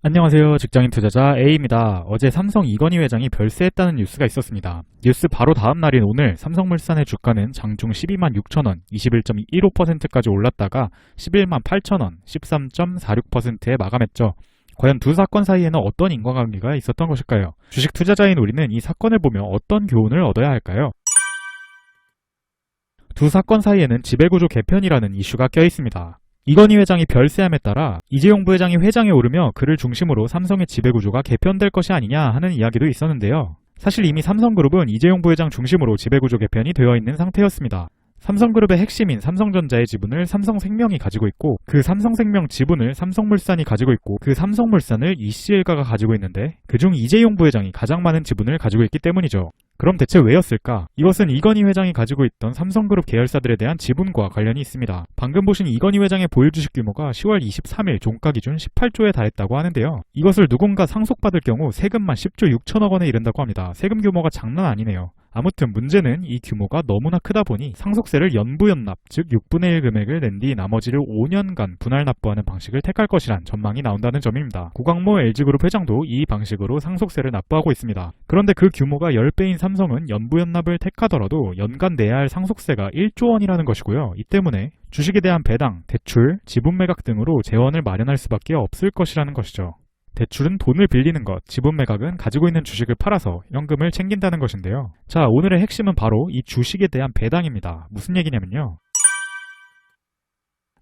안녕하세요. 직장인 투자자 A입니다. 어제 삼성 이건희 회장이 별세했다는 뉴스가 있었습니다. 뉴스 바로 다음 날인 오늘 삼성물산의 주가는 장중 12만 6천원, 21.15%까지 올랐다가 11만 8천원, 13.46%에 마감했죠. 과연 두 사건 사이에는 어떤 인과관계가 있었던 것일까요? 주식 투자자인 우리는 이 사건을 보며 어떤 교훈을 얻어야 할까요? 두 사건 사이에는 지배구조 개편이라는 이슈가 껴있습니다. 이건희 회장이 별세함에 따라 이재용 부회장이 회장에 오르며 그를 중심으로 삼성의 지배구조가 개편될 것이 아니냐 하는 이야기도 있었는데요. 사실 이미 삼성그룹은 이재용 부회장 중심으로 지배구조 개편이 되어 있는 상태였습니다. 삼성그룹의 핵심인 삼성전자의 지분을 삼성생명이 가지고 있고, 그 삼성생명 지분을 삼성물산이 가지고 있고, 그 삼성물산을 이씨엘가가 가지고 있는데 그중 이재용 부회장이 가장 많은 지분을 가지고 있기 때문이죠. 그럼 대체 왜였을까? 이것은 이건희 회장이 가지고 있던 삼성그룹 계열사들에 대한 지분과 관련이 있습니다. 방금 보신 이건희 회장의 보유 주식 규모가 10월 23일 종가 기준 18조에 달했다고 하는데요. 이것을 누군가 상속받을 경우 세금만 10조 6천억 원에 이른다고 합니다. 세금 규모가 장난 아니네요. 아무튼 문제는 이 규모가 너무나 크다 보니 상속세를 연부연납, 즉 6분의 1 금액을 낸 뒤 나머지를 5년간 분할 납부하는 방식을 택할 것이란 전망이 나온다는 점입니다. 고강모 LG그룹 회장도 이 방식으로 상속세를 납부하고 있습니다. 그런데 그 규모가 10배인 삼성은 연부연납을 택하더라도 연간 내야 할 상속세가 1조 원이라는 것이고요. 이 때문에 주식에 대한 배당, 대출, 지분 매각 등으로 재원을 마련할 수밖에 없을 것이라는 것이죠. 대출은 돈을 빌리는 것, 지분 매각은 가지고 있는 주식을 팔아서 현금을 챙긴다는 것인데요. 자, 오늘의 핵심은 바로 이 주식에 대한 배당입니다. 무슨 얘기냐면요.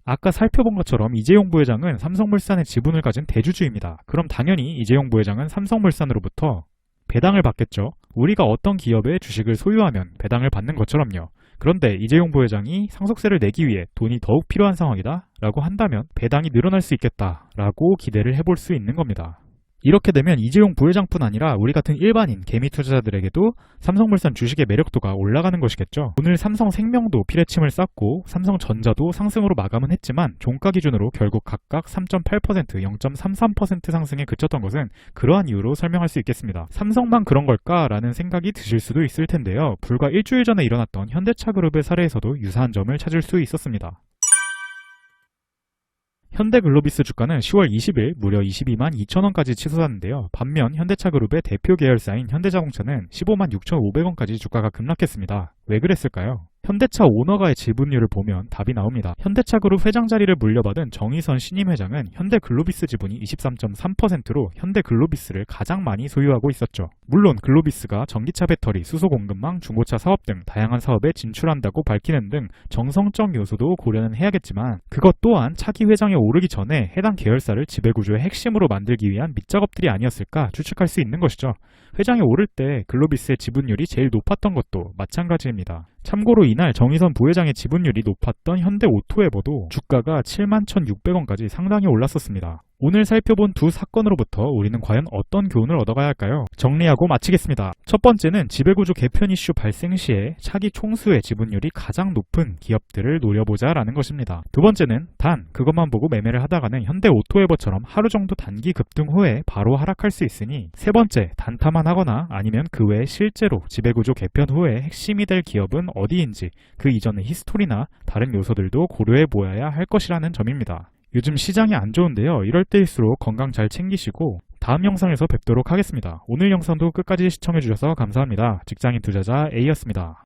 아까 살펴본 것처럼 이재용 부회장은 삼성물산의 지분을 가진 대주주입니다. 그럼 당연히 이재용 부회장은 삼성물산으로부터 배당을 받겠죠. 우리가 어떤 기업의 주식을 소유하면 배당을 받는 것처럼요. 그런데 이재용 부회장이 상속세를 내기 위해 돈이 더욱 필요한 상황이다 라고 한다면 배당이 늘어날 수 있겠다 라고 기대를 해볼 수 있는 겁니다. 이렇게 되면 이재용 부회장뿐 아니라 우리 같은 일반인 개미 투자자들에게도 삼성물산 주식의 매력도가 올라가는 것이겠죠. 오늘 삼성생명도 피뢰침을 쌓고 삼성전자도 상승으로 마감은 했지만 종가 기준으로 결국 각각 3.8%, 0.33% 상승에 그쳤던 것은 그러한 이유로 설명할 수 있겠습니다. 삼성만 그런 걸까? 라는 생각이 드실 수도 있을 텐데요. 불과 일주일 전에 일어났던 현대차그룹의 사례에서도 유사한 점을 찾을 수 있었습니다. 현대글로비스 주가는 10월 20일 무려 22만 2천원까지 치솟았는데요. 반면 현대차그룹의 대표 계열사인 현대자동차는 15만 6,500원까지 주가가 급락했습니다. 왜 그랬을까요? 현대차 오너가의 지분율을 보면 답이 나옵니다. 현대차그룹 회장 자리를 물려받은 정의선 신임 회장은 현대글로비스 지분이 23.3%로 현대글로비스를 가장 많이 소유하고 있었죠. 물론 글로비스가 전기차 배터리, 수소공급망, 중고차 사업 등 다양한 사업에 진출한다고 밝히는 등 정성적 요소도 고려는 해야겠지만 그것 또한 차기 회장에 오르기 전에 해당 계열사를 지배구조의 핵심으로 만들기 위한 밑작업들이 아니었을까 추측할 수 있는 것이죠. 회장에 오를 때 글로비스의 지분율이 제일 높았던 것도 마찬가지입니다. 참고로 이날 정의선 부회장의 지분율이 높았던 현대오토웨버도 주가가 71,600원까지 상당히 올랐었습니다. 오늘 살펴본 두 사건으로부터 우리는 과연 어떤 교훈을 얻어가야 할까요? 정리하고 마치겠습니다. 첫 번째는 지배구조 개편 이슈 발생 시에 차기 총수의 지분율이 가장 높은 기업들을 노려보자 라는 것입니다. 두 번째는 단 그것만 보고 매매를 하다가는 현대오토웨버처럼 하루 정도 단기 급등 후에 바로 하락할 수 있으니, 세 번째 단타만 하거나 아니면 그 외에 실제로 지배구조 개편 후에 핵심이 될 기업은 어디인지 그 이전의 히스토리나 다른 요소들도 고려해 보아야 할 것이라는 점입니다. 요즘 시장이 안 좋은데요. 이럴 때일수록 건강 잘 챙기시고 다음 영상에서 뵙도록 하겠습니다. 오늘 영상도 끝까지 시청해주셔서 감사합니다. 직장인 투자자 A였습니다.